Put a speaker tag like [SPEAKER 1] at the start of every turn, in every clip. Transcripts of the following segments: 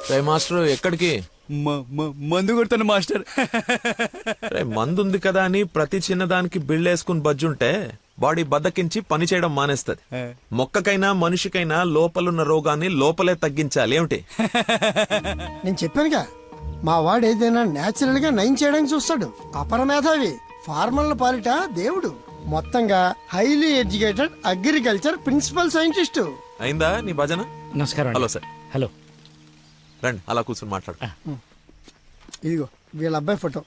[SPEAKER 1] రే master ఎక్కడికి?
[SPEAKER 2] మందు కొడుతాను master.
[SPEAKER 1] రే మందు ఉంది కదా అని ప్రతి చిన్నదానికి బిళ్ళేసుకుని బజ్జుంటే బాడీ బద్దకించి పని చేయడం మానేస్తది. మొక్కకైనా మనిషికైనా లోపలున్న రోగాన్ని లోపలే తగ్గించాలి. ఏమిటి?
[SPEAKER 3] నేను చెప్పానుగా, మా వాడు ఏదైనా నేచురల్ గా నయం చేయడానికి చూస్తాడు. అపరమేధావి, ఫార్మల్ పాలిట దేవుడు. మొత్తంగా highly educated agriculture principal scientist.
[SPEAKER 1] అయిందా నీ భజన?
[SPEAKER 4] నమస్కారం.
[SPEAKER 1] Hello sir.
[SPEAKER 4] హలో.
[SPEAKER 1] రండి అలా కూర్చొని మాట్లాడు.
[SPEAKER 3] ఇదిగో వీళ్ళ అబ్బాయి ఫోటో.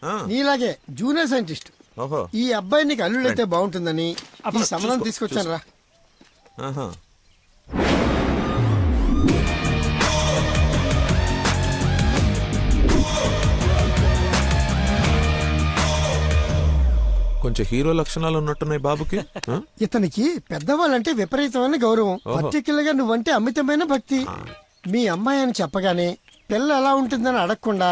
[SPEAKER 1] ఆ,
[SPEAKER 3] నీలాగే జూనియర్ సైంటిస్ట్.
[SPEAKER 1] ఓహో.
[SPEAKER 3] ఈ అబ్బాయి నీకు అల్లుడైతే బాగుంటుందని ఈ సంబంధం తీసుకొచ్చాను రా.
[SPEAKER 1] ఆహా. కొంచెం హీరో లక్షణాలు ఉన్నట్టున్నాయి బాబుకి. ఆ?
[SPEAKER 3] ఇతనికి పెద్దవాళ్ళంటే విపరీతమైన గౌరవం, పర్టికులర్ గా నువ్వంటే అమితమైన భక్తి. మీ అమ్మాయి అని చెప్పగానే పిల్ల ఎలా ఉంటుందని అడగకుండా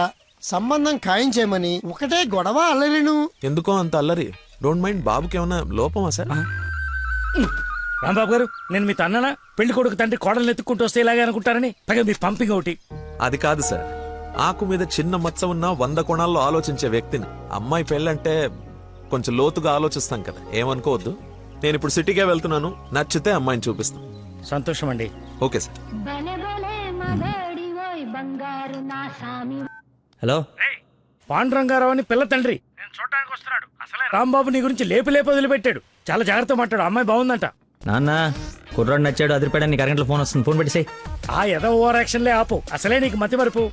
[SPEAKER 3] సంబంధం ఖాయం చేయమని ఒకటే గొడవ అల్లరిను.
[SPEAKER 1] ఎందుకో అంత అల్లరి? Don't mind. బాబుకి ఏమన్నా లోపమా సార్?
[SPEAKER 4] రాంబాబు గారు, నేను మీ తన్ననా? పెళ్లి కొడుకు తండ్రి కోడలు ఎత్తుక్కుంటూ వస్తే ఇలాగే అనుకుంటారని పైగా మీ పంపింగ్ ఒకటి.
[SPEAKER 1] అది కాదు సార్, ఆకు మీద చిన్న మచ్చ ఉన్న 100 కోణాల్లో ఆలోచించే వ్యక్తిని. అమ్మాయి పెళ్ళంటే కొంచెం లోతుగా ఆలోచిస్తాం కదా, ఏమనుకోవద్దు. నేను ఇప్పుడు సిటీకే వెళ్తున్నాను, నచ్చితే అమ్మాయిని చూపిస్తాను.
[SPEAKER 4] సంతోషం అండి.
[SPEAKER 1] Okay sir.
[SPEAKER 5] హలో,
[SPEAKER 4] పాండురంగారావు అని పిల్ల తండ్రి నేను చూడటానికి వస్తున్నాడు. అసలే రాంబాబు నీ గురించి లేపి వదిలిపెట్టాడు. చాలా జాగ్రత్త మాట్లాడు. అమ్మాయి బాగుందంట.
[SPEAKER 5] నాన్న కుర్రాడు నచ్చాడు, అదిరిపాడని నీకు అరగంటలో ఫోన్ వస్తుంది, ఫోన్ పెట్టేసాయి.
[SPEAKER 4] ఆ ఎద ఓవర్ యాక్షన్లే ఆపు. అసలే నీకు మతి మరుపు.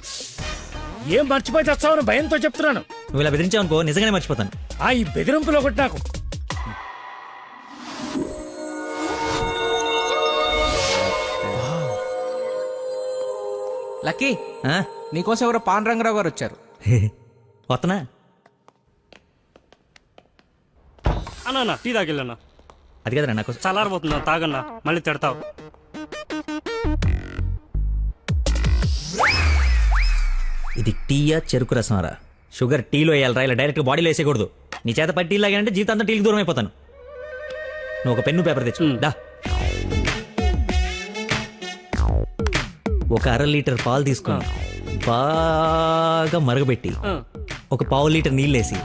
[SPEAKER 4] ఏం మర్చిపోయి తెస్తావని భయంతో చెప్తున్నాను.
[SPEAKER 5] నువ్వు ఇలా బెదిరించావు అనుకో, నిజంగానే మర్చిపోతాను.
[SPEAKER 4] ఆ ఈ బెదిరింపులో ఒకటి నాకు.
[SPEAKER 6] లక్కీ,
[SPEAKER 5] ఆ?
[SPEAKER 6] నీకోసం ఎవరో పాండురంగరావు గారు వచ్చారు.
[SPEAKER 5] వస్తున్నా.
[SPEAKER 7] అన్నా టీ తాగిల్లన్నా.
[SPEAKER 5] అది కదరా నాకు
[SPEAKER 7] చల్లారబోతున్నా, తాగన్నా, మళ్ళీ తిడతావు.
[SPEAKER 5] ఇది టీయా చెరుకు రసమారా? షుగర్ టీలో వేయాలరా, ఇలా డైరెక్ట్ బాడీలో వేసేయకూడదు. నీ చేత పట్టి టీ లాగానంటే జీవితాంతా టీకి దూరం అయిపోతాను. నువ్వు ఒక పెన్ను పేపర్ తెచ్చు. దా. ఒక 1/2 లీటర్ పాలు తీసుకుని బాగా మరగబెట్టి ఒక 1/4 లీటర్ నీళ్ళేసి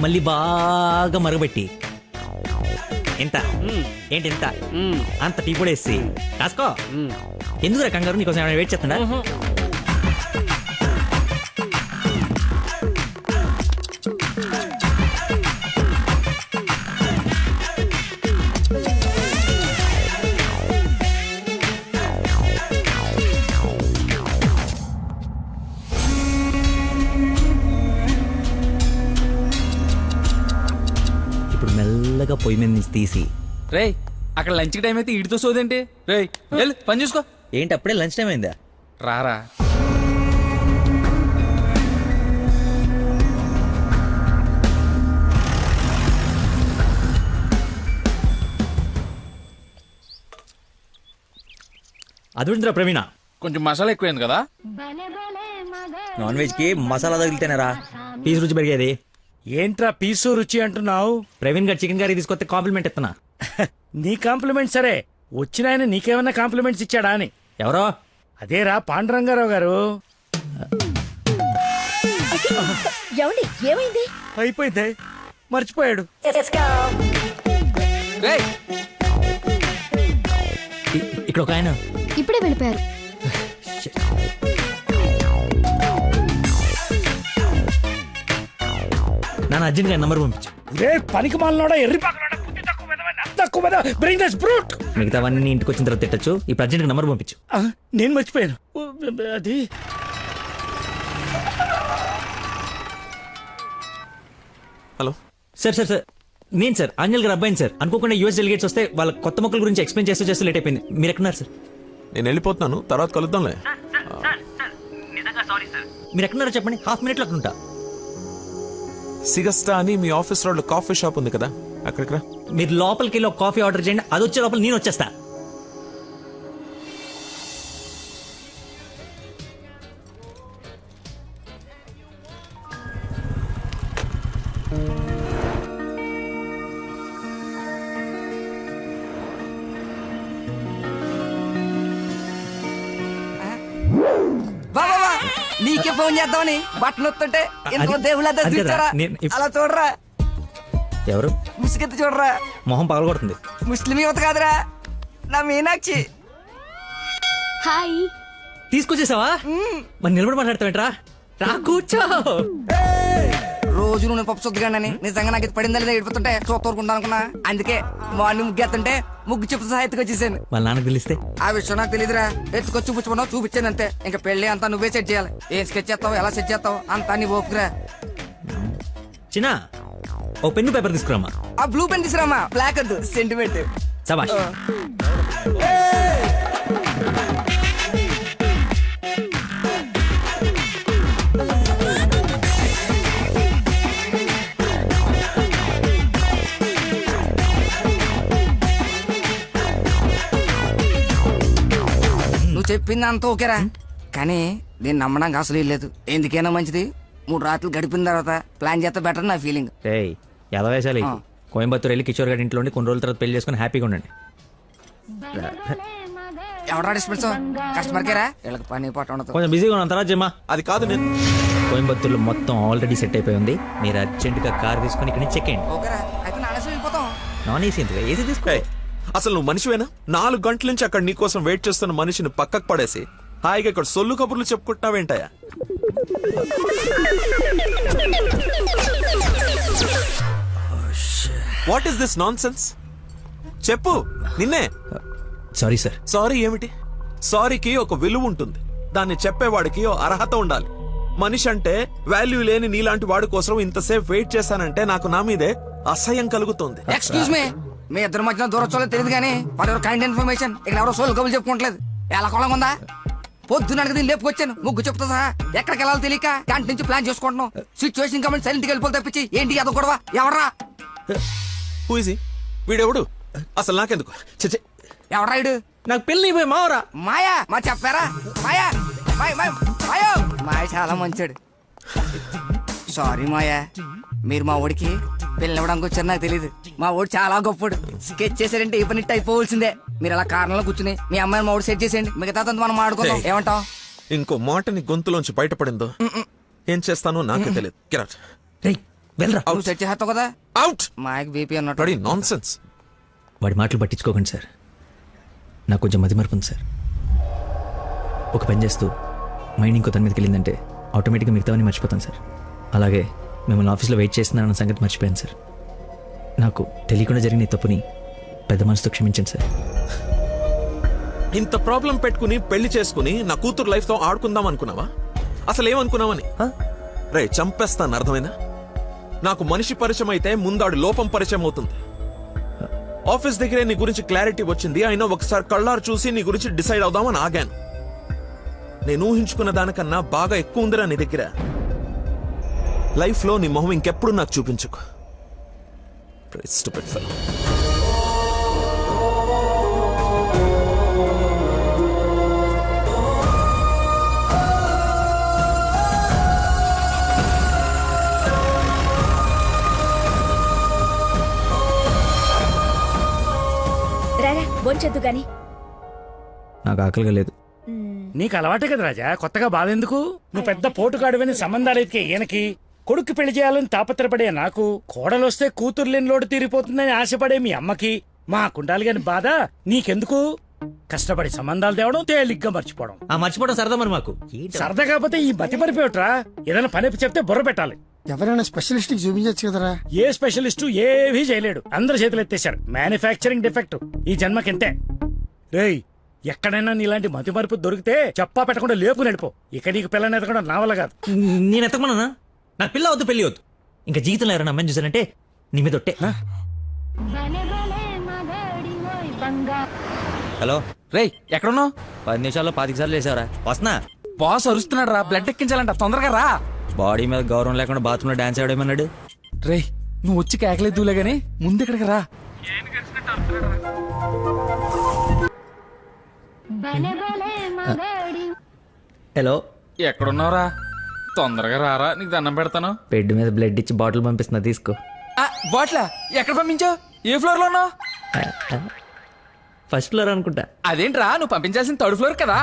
[SPEAKER 5] మళ్ళీ బాగా మరగబెట్టి ఎంత ఏంటి ఎంత అంత టీ కూడా వేసి రాసుకో. ఎందుకురా కంగారు? నీకోసం ఏమైనా వెయిట్ చేస్తుందా? ఇప్పుడు మెల్లగా పొయ్యి మీద నుంచి తీసి.
[SPEAKER 6] రేయ్, అక్కడ లంచ్ టైం అయితే ఇడితో సోదేంటి? రేయ్ వెళ్ళు, పని చూసుకో.
[SPEAKER 5] ఏంటి అప్పుడే లంచ్ టైం అయిందా?
[SPEAKER 6] రారా.
[SPEAKER 5] అదుందిరా ప్రవీణ,
[SPEAKER 6] కొంచెం మసాలా ఎక్కువైంది కదా.
[SPEAKER 5] నాన్ వెజ్ కి మసాలా తగిలితేనేరా పీస్ రుచి పెరిగేది.
[SPEAKER 4] ఏంట్రా పీసు రుచి అంటున్నావు?
[SPEAKER 5] ప్రవీణ్ గారు చికెన్ కర్రీ తీసుకొస్తే కాంప్లిమెంట్ ఇస్తున్నా.
[SPEAKER 4] నీ కాంప్లిమెంట్ సరే, వచ్చిన ఆయన నీకేమన్నా కాంప్లిమెంట్స్ ఇచ్చాడా అని.
[SPEAKER 5] ఎవరో?
[SPEAKER 4] అదేరా పాండురంగారావు గారు.
[SPEAKER 8] ఏమైంది?
[SPEAKER 4] అయిపోయింది, మర్చిపోయాడు.
[SPEAKER 6] రేయ్,
[SPEAKER 5] ఇక్కడ ఒక ఆయన
[SPEAKER 8] ఇప్పుడే వెళ్ళిపోయారు.
[SPEAKER 5] నాన్న అర్జెంట్ గా నంబర్ పంపించు.
[SPEAKER 4] రే పనికి మాలనోడా, ఎర్రి పాకలోడా, బుద్ధి తక్కువ వెధవా, నత్త తక్కువ వెధవా, bring this brute.
[SPEAKER 5] మిగతావన్నీ ఇంటికి వచ్చిన తర్వాత తిట్టచ్చు. ఇప్పుడు అర్జెంట్ గా నంబర్ పంపించు.
[SPEAKER 4] నేను మర్చిపోయాను. అది
[SPEAKER 1] హలో
[SPEAKER 5] సార్ సార్ సార్ నేను సార్ అంజల్ గారు అబ్బాయిని సార్. అనుకోకుండా యూఎస్ డెలిగేట్స్ వస్తే వాళ్ళ కొత్త మొక్కల గురించి ఎక్స్ప్లెయిన్ చేస్తూ చేస్తూ లేట్ అయిపోయింది. మీరు ఎక్కడున్నారు సార్?
[SPEAKER 1] నేను వెళ్ళిపోతున్నాను, తర్వాత కలుద్దాంలే.
[SPEAKER 5] మీరు ఎక్కడున్నారో చెప్పండి, హాఫ్ మినిట్ లో అక్కడ ఉంటా.
[SPEAKER 1] సిగస్టా అని మీ ఆఫీస్ రోడ్ లో కాఫీ షాప్ ఉంది కదా, అక్కడికి రా.
[SPEAKER 5] మీరు లోపలికి వెళ్ళి ఒక కాఫీ ఆర్డర్ చేయండి, అది వచ్చే లోపల నేను వచ్చేస్తా.
[SPEAKER 6] వా
[SPEAKER 8] నీకే ఫోన్ చేద్దామని బట్టలు వస్తుంటే ఇంకో
[SPEAKER 5] అది-
[SPEAKER 8] దేవుళ్ళ
[SPEAKER 5] అది కదా,
[SPEAKER 8] చూచారా
[SPEAKER 5] నేను ఇప్-
[SPEAKER 8] అలా చూడరా
[SPEAKER 5] ఎవరు?
[SPEAKER 8] ముసుగెత్తి చూడరా
[SPEAKER 5] మొహం పగలగొడుతుంది.
[SPEAKER 8] ముస్లిం యువత కాదురా నా మీనాక్షి.
[SPEAKER 9] హాయ్.
[SPEAKER 5] తీసుకొచ్చేసావా? మరి నిలబడి మాట్లాడతావేంట్రా? రా కూర్చో.
[SPEAKER 8] రోజు నువ్వు పప్పు శుద్ధిగానని నిజంగా నాకు ఇది పడిందా లేదా ఏడిపోతుంటే చూస్తూరుకుంటా అనుకున్నా. అందుకే మార్నింగ్ ముగ్గు ఎత్తుంటే ముగ్గు చెప్తూ సహా ఎత్తుకొచ్చేసాను.
[SPEAKER 5] వాళ్ళ నాన్నకు తెలిస్తే
[SPEAKER 8] ఆ విషయం నాకు తెలియదురా. ఎత్తుకొచ్చి చూపించుకున్నావు, చూపించాను అంతే. ఇంకా పెళ్లి అంతా నువ్వే సెట్ చేయాలి. ఏం స్కెచ్ చేస్తావు, ఎలా సెట్ చేస్తావు అంతా నీ ఓపుకురా.
[SPEAKER 5] చిన్న ఓ పెన్ను పేపర్ తీసుకురామా.
[SPEAKER 8] ఆ బ్లూ పెన్ తీసురామా, బ్లాక్ వద్దు, సెంటిమెంట్.
[SPEAKER 5] సబాష్.
[SPEAKER 8] నువ్వు చెప్పింది అంత ఓకేరా, కానీ నేను నమ్మడానికి అసలు లేదు. ఎందుకైనా మంచిది 3 రాత్రులు గడిపిన తర్వాత ప్లాన్ చేస్తే బెటర్ నా ఫీలింగ్.
[SPEAKER 5] ఏయ్ ఎదవేశాలి. కోయంబత్తూర్ వెళ్ళి కిషోర్ గారి ఇంట్లో ఉండి కొన్ని రోజుల తర్వాత పెళ్లి చేసుకుని హ్యాపీగా ఉండండి.
[SPEAKER 8] ఎవడా డిస్పెన్స్ కస్టమర్ కేరా, వీళ్ళకి పని పాట ఉండదు.
[SPEAKER 5] కొంచెం బిజీగా ఉన్నాను, తర్వాత జమ్మా.
[SPEAKER 1] అది కాదు నేను
[SPEAKER 5] కోయంబత్తూర్లో మొత్తం ఆల్రెడీ సెట్ అయిపోయి ఉంది. మీరు అర్జెంటుగా కార్ తీసుకుని ఇక్కడ నుంచి చెక్ చేయండి.
[SPEAKER 8] ఓకేరా, అయితే నానేసి వెళ్ళిపోతాం.
[SPEAKER 5] నాన్ ఏసీ ఎందుకు? ఏసీ తీసుకో.
[SPEAKER 1] ఏయ్, అసలు నువ్వు మనిషివేనా? 4 గంటల నుంచి అక్కడ నీకోసం వెయిట్ చేస్తున్న మనిషిని పక్కకు పడేసి హాయిగా ఇక్కడ సొల్లు కబుర్లు చెప్పుకుంటున్నావేంటయా? What is this nonsense? చెప్పు, నిన్నే.
[SPEAKER 5] Sorry sir.
[SPEAKER 1] సారీ ఏమిటి? సారీకి ఒక విలువ ఉంటుంది, దాన్ని చెప్పేవాడికి ఓ అర్హత ఉండాలి. మనిషి అంటే వాల్యూ లేని నీలాంటి వాడి కోసం ఇంతసేపు వెయిట్ చేశానంటే నాకు నా మీదే అసహ్యం కలుగుతుంది.
[SPEAKER 8] ఎక్స్క్యూజ్ మీ ఇద్దరు మధ్యన దూరం చూడలేదు తెలియదు కానీ ఫర్ యువర్ కైండ్ ఇన్ఫర్మేషన్ ఇక్కడ ఎవరో సోల్ కబులు చెప్పుకోవట్లేదు. ఎలా కొలం ఉందా? పొద్దున దీన్ని లేపుకొచ్చాను, ముగ్గు చెప్తా సహా. ఎక్కడికి వెళ్ళాలో తెలియక క్యాంటీన్ నుంచి ప్లాన్ చేసుకుంటున్నాం. సిచ్యువేషన్ కమెంట్ సైలెంట్కి వెళ్ళిపోతే తప్పించి ఏంటి అదో గొడవ? ఎవరా
[SPEAKER 1] Who is he? వీడెవడు? అసలు నాకెందుకు? చచ్చే,
[SPEAKER 8] ఎవరా ఇడు?
[SPEAKER 5] నాకు పెళ్లి అయిపోయి మావరా.
[SPEAKER 8] మాయా మా చెప్పారా? మాయా మాయో మాయ చాలా మంచాడు. సారీ మాయా, మీరు మా ఊడికి పిల్లవడానికి వచ్చారు నాకు తెలియదు. మా ఊడు చాలా గొప్పడు. స్కెచ్ చేశారంటే ఈ పని అయిపోవలసిందే. మీరు అలా కారణంలో కూర్చుని మీ అమ్మాయిని మా ఊడు సెట్ చేసేయండి, మిగతా మనం ఆడుకుందాం. ఏమంటావ్?
[SPEAKER 1] ఇంకో మాటని గొంతులోంచి బయటపడిందో ఏం చేస్తానో నాకే తెలియదు. Get out.
[SPEAKER 5] రేయ్ వెళ్ళరా.
[SPEAKER 8] నువ్వు సెట్ చేస్తావు కదా.
[SPEAKER 1] Out.
[SPEAKER 8] మాయకి బీపీ అన్నట్టు.
[SPEAKER 1] Bloody nonsense.
[SPEAKER 5] వాడి మాటలు పట్టించుకోకండి సార్. నాకు కొంచెం మతిమరుపు ఉంది సార్. ఒక పని చేస్తూ మైండ్ ఇంకో దాని మీదకి వెళ్ళిందంటే ఆటోమేటిక్గా మిగతావన్నీ మర్చిపోతాను సార్. అలాగే మిమ్మల్ని ఆఫీస్లో వెయిట్ చేస్తున్నానన్న సంగతి మర్చిపోయాను సార్. నాకు తెలియకుండా జరిగిన ఈ తప్పుని పెద్ద మనసుతో క్షమించండి సార్.
[SPEAKER 1] ఇంత ప్రాబ్లం పెట్టుకుని పెళ్లి చేసుకుని నా కూతురు లైఫ్ తో ఆడుకుందాం అనుకున్నావా? అసలు ఏమనుకున్నావని? రే చంపేస్తాను, అర్థమైనా? నాకు మనిషి పరిచయం అయితే ముందాడు లోపం పరిచయం అవుతుంది. ఆఫీస్ దగ్గరే నీ గురించి క్లారిటీ వచ్చింది, అయినా ఒకసారి కళ్ళారు చూసి నీ గురించి డిసైడ్ అవుదామని ఆగాను. నేను ఊహించుకున్న దానికన్నా బాగా ఎక్కువ ఉందిరా నీ దగ్గర. లైఫ్ లో నీ మొహం ఇంకెప్పుడు నాకు చూపించుకో. Stupid fellow.
[SPEAKER 9] రారా బొంచొద్దు గాని.
[SPEAKER 5] నాకు ఆకలిగా లేదు.
[SPEAKER 4] నీకు అలవాటే కదా రాజా, కొత్తగా బాధ ఎందుకు? నువ్వు పెద్ద పోటుగాడువని సంబంధాలు ఎతికే ఈయనకి, కొడుకు పెళ్లి చేయాలని తాపత్రపడే నాకు, కోడలొస్తే కూతురు లేని లోటు తీరిపోతుందని ఆశపడే మీ అమ్మకి, మా కుండాలి గాని బాధ నీకెందుకు? కష్టపడి సంబంధాలు తేవడం, తేలిగ్గా మర్చిపోవడం.
[SPEAKER 5] ఆ మర్చిపోవడం సరదా మరి మాకు.
[SPEAKER 4] సరదా కాకపోతే ఈ మతి మరిపోయట్రా. ఏదైనా పని చెప్తే బుర్ర పెట్టాలి.
[SPEAKER 3] ఎవరైనా స్పెషలిస్ట్ కి చూపించచ్చు కదరా.
[SPEAKER 4] ఏ స్పెషలిస్టు ఏవీ చేయలేడు, అందరు చేతులు ఎత్తేశారు. మ్యానుఫ్యాక్చరింగ్ డిఫెక్ట్ ఈ జన్మకింతే. రేయ్, ఎక్కడైనా నీలాంటి మతి మరుపు దొరికితే చెప్పా పెట్టకుండా లేపు నడిపో. ఇక నీకు పిల్లని ఎదగడం నా వల్ల కాదు.
[SPEAKER 5] నేను ఎత్తకమన్నా? నాకు పిల్ల వద్దు, పెళ్లి వద్దు. ఇంకా జీవితంలో ఎవరైనా అమ్మాయిని చూసానంటే నీ మీద ఒట్టే. హలో
[SPEAKER 6] రేయ్ ఎక్కడున్నావు?
[SPEAKER 5] 10 నిమిషాల్లో 25 సార్లు వేసావరా? వస్తున్నా.
[SPEAKER 6] బాస్ అరుస్తున్నాడు రా, బ్లడ్ ఎక్కించాలంట, తొందరగా రా.
[SPEAKER 5] బాడీ మీద గౌరవం లేకుండా బాత్రూంలో డాన్స్ ఆడేమన్నాడు.
[SPEAKER 6] రేయ్ నువ్వు వచ్చి కేకలేదులే గానీ ముందు ఇక్కడికి రా.
[SPEAKER 5] హలో
[SPEAKER 6] ఎక్కడున్నావురా? తొందరగా రారా, నీకు దండం పెడతాను.
[SPEAKER 5] బెడ్ మీద బ్లడ్ ఇచ్చి బాటిల్ పంపిస్తున్నా, తీసుకో.
[SPEAKER 6] బాట్లా ఎక్కడ పంపించావు? ఏ ఫ్లోర్ లో ఉన్నావు?
[SPEAKER 5] ఫస్ట్ ఫ్లోర్ అనుకుంటా.
[SPEAKER 6] అదేంట్రా, నువ్వు పంపించాల్సిన 3rd ఫ్లోర్ కదా.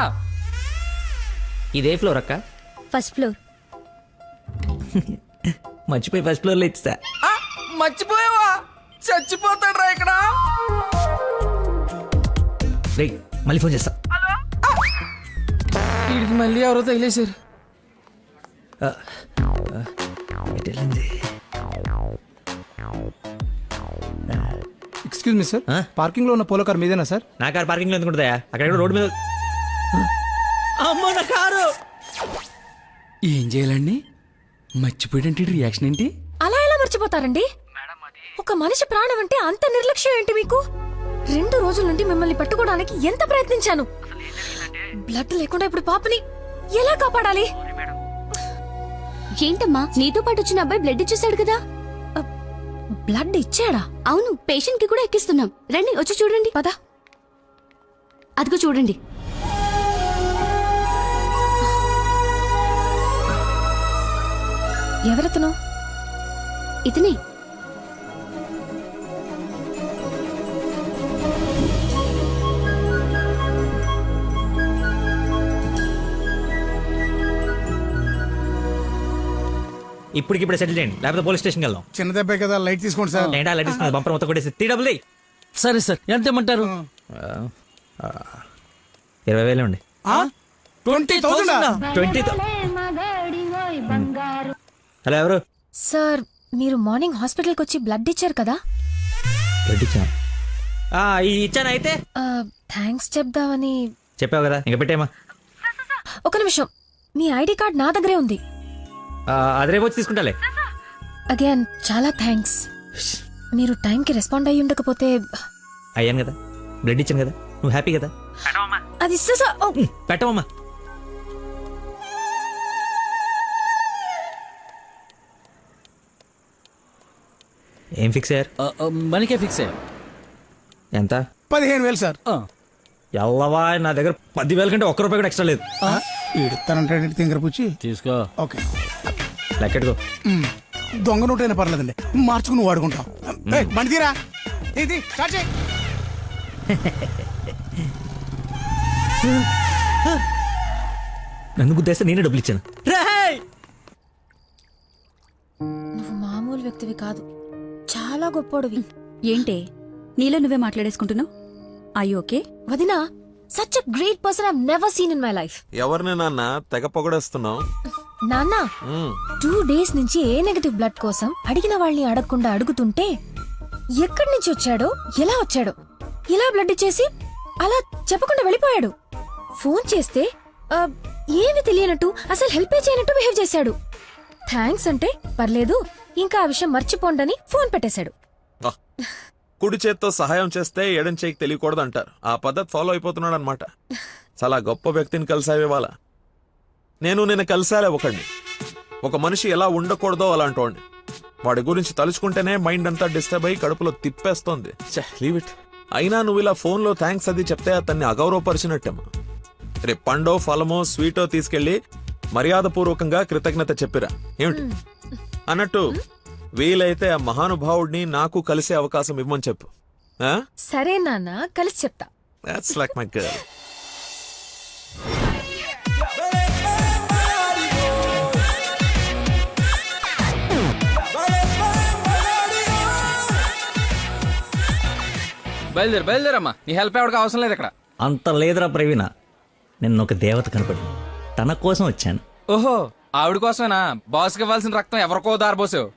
[SPEAKER 5] ఇదే ఫ్లోర్ అక్క.
[SPEAKER 9] First floor.
[SPEAKER 5] మర్చిపోయి ఫస్ట్ ఫ్లోర్ లో ఇచ్చా.
[SPEAKER 6] మర్చిపోయావా? చచ్చిపోతాడు రా ఇక్కడ.
[SPEAKER 5] రేయ్ మళ్ళీ ఫోన్ చేస్తా.
[SPEAKER 6] వీడికి మళ్ళీ ఎవరో తగిలేశారు.
[SPEAKER 5] ఎటు వెళ్ళింది?
[SPEAKER 2] ఎక్స్క్యూజ్ మీ సార్,
[SPEAKER 5] ఆ?
[SPEAKER 2] పార్కింగ్ లో ఉన్న పోలో కార్ మీదేనా సార్?
[SPEAKER 5] నా కారు పార్కింగ్ లో ఎందుకుంటుందా? అక్కడ ఎక్కడో రోడ్డు మీద. అమ్మో నా కారు!
[SPEAKER 6] ఏం చేయాలండి? మర్చిపోయాడంటే రియాక్షన్ ఏంటి?
[SPEAKER 9] అలా ఎలా మర్చిపోతారండి? ఒక మనిషి ప్రాణం అంటే అంత నిర్లక్ష్యం ఏంటి మీకు? 2 రోజుల నుండి మిమ్మల్ని పట్టుకోవడానికి ఎంత ప్రయత్నించాను. బ్లడ్ లేకుండా ఇప్పుడు పాపని ఎలా కాపాడాలి? ఏంటమ్మా, నీతో పాటు వచ్చిన అబ్బాయి బ్లడ్ ఇచ్చేసాడు కదా? బ్లడ్ ఇచ్చాడా? అవును, పేషెంట్ కి కూడా ఎక్కిస్తున్నాం. రండి వచ్చి చూడండి. పదా, అదిగో చూడండి. ఎవరతను? ఇతనే.
[SPEAKER 5] ఇప్పటికిప్పుడే సెటిల్ చేయండి, లేకపోతే పోలీస్ స్టేషన్కి వెళ్దాం.
[SPEAKER 2] చిన్న దెబ్బే కదా, లైట్ తీసుకోండి సార్.
[SPEAKER 5] ఏంటా లైట్ ఇస్తుంది? బంపర్ మొత్తం కొట్టేసి 3 డబ్బులు.
[SPEAKER 6] సరే సార్, ఎంత ఇమ్మంటారు?
[SPEAKER 5] 20,000 అండి.
[SPEAKER 2] 20,000.
[SPEAKER 5] 20,000. హలో, ఎవరు?
[SPEAKER 9] సార్, మీరు మార్నింగ్ హాస్పిటల్కి వచ్చి బ్లడ్ ఇచ్చారు కదా?
[SPEAKER 5] బ్లడ్ ఇచ్చాను. ఇచ్చాను. అయితే
[SPEAKER 9] థ్యాంక్స్ చెప్దామని.
[SPEAKER 5] చెప్పావు కదా, ఇంకా పెట్టేమా.
[SPEAKER 9] ఒక నిమిషం, మీ ఐడి కార్డ్ నా దగ్గరే ఉంది.
[SPEAKER 5] అది రేపు వచ్చి తీసుకుంటాలే.
[SPEAKER 9] అగైన్ చాలా థ్యాంక్స్. మీరు టైంకి రెస్పాండ్ అయ్యి ఉండకపోతే.
[SPEAKER 5] అయ్యాను కదా, బ్లడ్ ఇచ్చాను కదా, నువ్వు హ్యాపీ కదా.
[SPEAKER 9] అది
[SPEAKER 5] పెట్టవమ్మా. ఏం ఫిక్స్ అయ్యారు?
[SPEAKER 6] మనకే ఫిక్స్ అయ్యా.
[SPEAKER 5] ఎంత?
[SPEAKER 2] 15,000 సార్.
[SPEAKER 5] ఎల్లవా, నా దగ్గర 10,000 కంటే ₹1 కూడా ఎక్స్ట్రా లేదు.
[SPEAKER 2] ఇడతానంటే తింగరపుచ్చి
[SPEAKER 6] తీసుకో.
[SPEAKER 2] ఓకే,
[SPEAKER 5] లెక్కెట్టుకో.
[SPEAKER 2] దొంగ నోటైనా పర్లేదండి, మార్చుకుని వాడుకుంటాం. బండి తీరా, ఇది స్టార్ట్ చేయి.
[SPEAKER 5] నన్ను గుద్దేస్తే నేనే డబ్బులు ఇచ్చాను.
[SPEAKER 9] నువ్వు మామూలు వ్యక్తివి కాదు, చాలా గొప్పోడివి.
[SPEAKER 10] ఏంటే నీలో నువ్వే మాట్లాడేసుకుంటున్నావు? I okay?
[SPEAKER 9] వదినా, such a great person I never seen in my life.
[SPEAKER 1] ఎవరిని నాన్న తెగ పొగడేస్తున్నావు?
[SPEAKER 9] నాన్న, 2 days నుంచి ఏ నెగటివ్ బ్లడ్ కోసం అడిగిన వాళ్ళని అడగకుండా అడుగుతుంటే ఎక్కడి నుంచి వచ్చాడో, ఎలా వచ్చాడో, ఇలా బ్లడ్ ఇచ్చేసి అలా చెప్పకుండా వెళ్ళిపోయాడు. ఫోన్ చేస్తే ఏమి తెలియనట్టు, అసలు హెల్ప్ చేయనట్టు బిహేవ్ చేశాడు. థ్యాంక్స్ అంటే పర్లేదు, ఇంకా ఆ విషయం మర్చిపోండని ఫోన్ పెట్టేశాడు.
[SPEAKER 1] కుడి చేత్తో సహాయం చేస్తే ఎడం చేయికి తెలియకూడదు అంటారు. ఆ పద్ధతి ఫాలో అయిపోతున్నాడు అనమాట. చాలా గొప్ప వ్యక్తిని కలిసావే వాళ్ళ. నేను నిన్న కలిసాలే ఒకడిని. ఒక మనిషి ఎలా ఉండకూడదో అలాంటి వాడిని. వాడి గురించి తలుచుకుంటేనే మైండ్ అంతా డిస్టర్బ్ అయ్యి కడుపులో తిప్పేస్తోంది. Leave it. అయినా నువ్వు ఇలా ఫోన్లో థ్యాంక్స్ అది చెప్తే అతన్ని అగౌరవపరిచినట్టేమో. రేపు పండో ఫలమో స్వీటో తీసుకెళ్లి మర్యాదపూర్వకంగా కృతజ్ఞత చెప్పిరా. ఏమిటి అన్నట్టు, వీలైతే ఆ మహానుభావుడిని నాకు కలిసే అవకాశం ఇవ్వమని చెప్పు.
[SPEAKER 9] సరే నాన్న, కలిసి చెప్తా.
[SPEAKER 1] That's like my girl.
[SPEAKER 6] బయలుదేరమ్మా, నీ హెల్ప్ ఎవరికి అవసరం లేదు ఇక్కడ.
[SPEAKER 5] అంత లేదురా ప్రవీణ, నిన్న ఒక దేవత కనపడి తన కోసం వచ్చాను.
[SPEAKER 6] ఓహో, ఆవిడ కోసమేనా? బాస్కి ఇవ్వాల్సిన రక్తం ఎవరికో దారిపోసావు.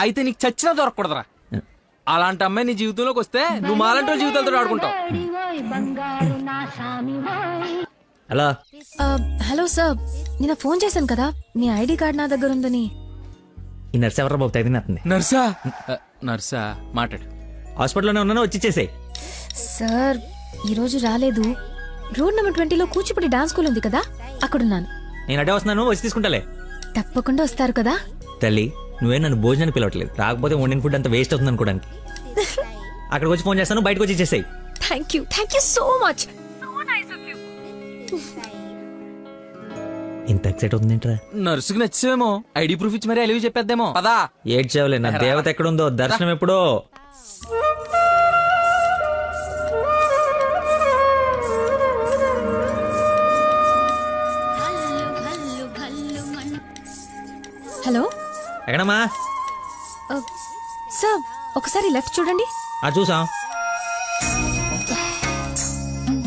[SPEAKER 6] అయితే నీకు చచ్చినా దొరకకూడదురా. అలాంటి అమ్మాయి నీ జీవితంలోకి వస్తే నువ్వు మాలంటి వాళ్ళ జీవితాలతో ఆడుకుంటావు.
[SPEAKER 5] హలో.
[SPEAKER 9] హలో సార్, నిన్న ఫోన్ చేశాను కదా, మీ ఐడి కార్డ్ నా దగ్గర ఉందని.
[SPEAKER 5] ఈ నర్స్ ఎవరు బాబు తగినట్టుంది?
[SPEAKER 6] నర్సా? నర్సా, మాట్లాడు.
[SPEAKER 5] హాస్పిటల్లోనే ఉన్నాను, వచ్చి ఇచ్చేసేయ్.
[SPEAKER 9] సార్, ఈరోజు రాలేదు. రోడ్ నెంబర్ 20లో కూచిపూడి డాన్స్ స్కూల్ ఉంది కదా, అక్కడున్నాను.
[SPEAKER 5] నేను అడే వస్తున్నాను, వచ్చి తీసుకుంటాలే.
[SPEAKER 9] తప్పకుండా వస్తారు కదా?
[SPEAKER 5] తల్లి, నువ్వే నన్ను భోజనానికి పిలవట్లేదు. రాకపోతే వండిన ఫుడ్ అంత వేస్ట్ అవుతుంది అనుకోడానికి. అక్కడికి వచ్చి ఫోన్ చేస్తాను, బయటకు వచ్చి ఇచ్చేసేయ్.
[SPEAKER 9] Thank you so much.
[SPEAKER 5] ఇంత ఎక్సైట్ అవుతుందేంట్రా?
[SPEAKER 6] నర్సుకి నచ్చేమో, ఐడి ప్రూఫ్ ఇచ్చి మరీ అలివి చెప్పేద్దేమో. పదా.
[SPEAKER 5] ఏడ్చావులే, నా దేవత ఎక్కడుందో, దర్శనం ఎప్పుడో. ఎక్కడమ్మా?
[SPEAKER 9] సార్ ఒకసారి లెఫ్ట్ చూడండి.
[SPEAKER 5] చూసాం.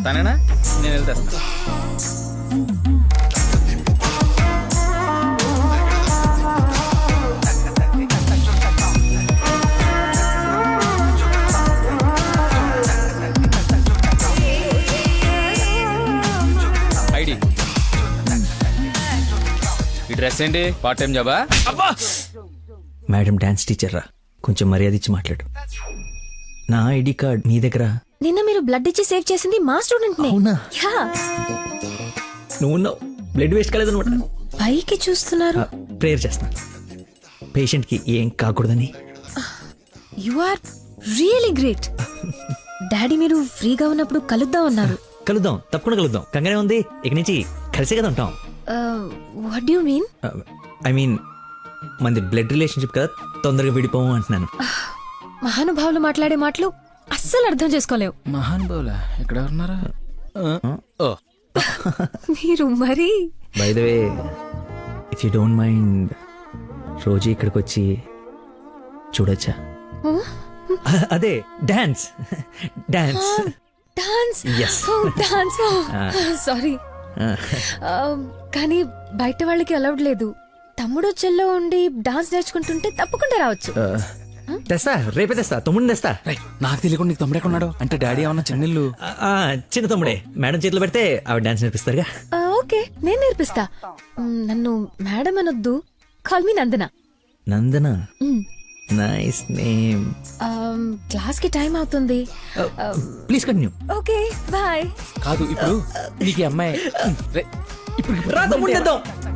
[SPEAKER 6] తనేనా? నేను వెళ్తాను. ఐడి ఈ డ్రెస్ ఏంటి? పార్ట్ టైం జాబా?
[SPEAKER 5] మేడం డాన్స్ టీచర్ రా, కొంచెం మర్యాద ఇచ్చి మాట్లాడు. నా ఐడి కార్డ్ మీ దగ్గర.
[SPEAKER 9] నిన్న మీరు బ్లడ్ ఇచ్చి సేవ్ చేసింది మా స్టూడెంట్ నే.
[SPEAKER 5] అవునా?
[SPEAKER 9] యా.
[SPEAKER 5] నువ్వు ఉన్నావు, బ్లడ్ వేస్ట్ కాలేదనమాట.
[SPEAKER 9] పైకి చూస్తున్నారు.
[SPEAKER 5] ప్రేయర్ చేస్తా, పేషెంట్ కి ఏం కాకూడదని.
[SPEAKER 9] You are really great. Daddy మీరు ఫ్రీగా ఉన్నప్పుడు కలుద్దాం అన్నారు.
[SPEAKER 5] కలుద్దాం, తప్పకుండా కలుద్దాం. కంగానే ఉంది, ఇక నుంచి కలిసే కదా ఉంటాం.
[SPEAKER 9] What do you mean?
[SPEAKER 5] I mean మనది బ్లడ్ రిలేషన్షిప్ కదా, తొందరగా విడిపోము అంటున్నాను.
[SPEAKER 9] మహానుభావులు మాట్లాడే మాటలు అస్సలు అర్థం చేసుకోలేవు.
[SPEAKER 6] మహానుభావులా? ఎక్కడ ఉన్నారా?
[SPEAKER 9] మీరు మరి
[SPEAKER 5] by the way, if you don't mind, రోజు ఇక్కడికి వచ్చి చూడొచ్చా? అదే dance. Dance
[SPEAKER 9] dance.
[SPEAKER 5] Yes.
[SPEAKER 9] Dance. Sorry, కానీ బయట వాళ్ళకి అలౌడ్ లేదు. తమ్ముడు చెల్లో ఉండి డాన్స్ నేర్చుకుంటుంటే తప్పకుండా రావచ్చు.
[SPEAKER 5] తెస్తా, రేపే తెస్తా, తమ్ముడిని తెస్తా.
[SPEAKER 6] నాకు తెలియకుండా నీకు తమ్ముడు ఎక్కడున్నాడు? అంటే డాడీ ఏమన్నా చెన్నెళ్ళు?
[SPEAKER 5] చిన్న తమ్ముడే, మేడం చేతిలో పెడితే ఆవిడ డాన్స్ నేర్పిస్తారుగా.
[SPEAKER 9] ఓకే, నేను నేర్పిస్తా. నన్ను మేడం అనొద్దు, call me Nandana.
[SPEAKER 5] Nandana, nice name.
[SPEAKER 9] Class కి టైం అవుతుంది.
[SPEAKER 5] Please continue.
[SPEAKER 9] Okay, bye.
[SPEAKER 6] కాదు, ఇప్పుడు నీకు ఈ అమ్మాయి
[SPEAKER 5] రా తమ్ముడిని తెద్దాం.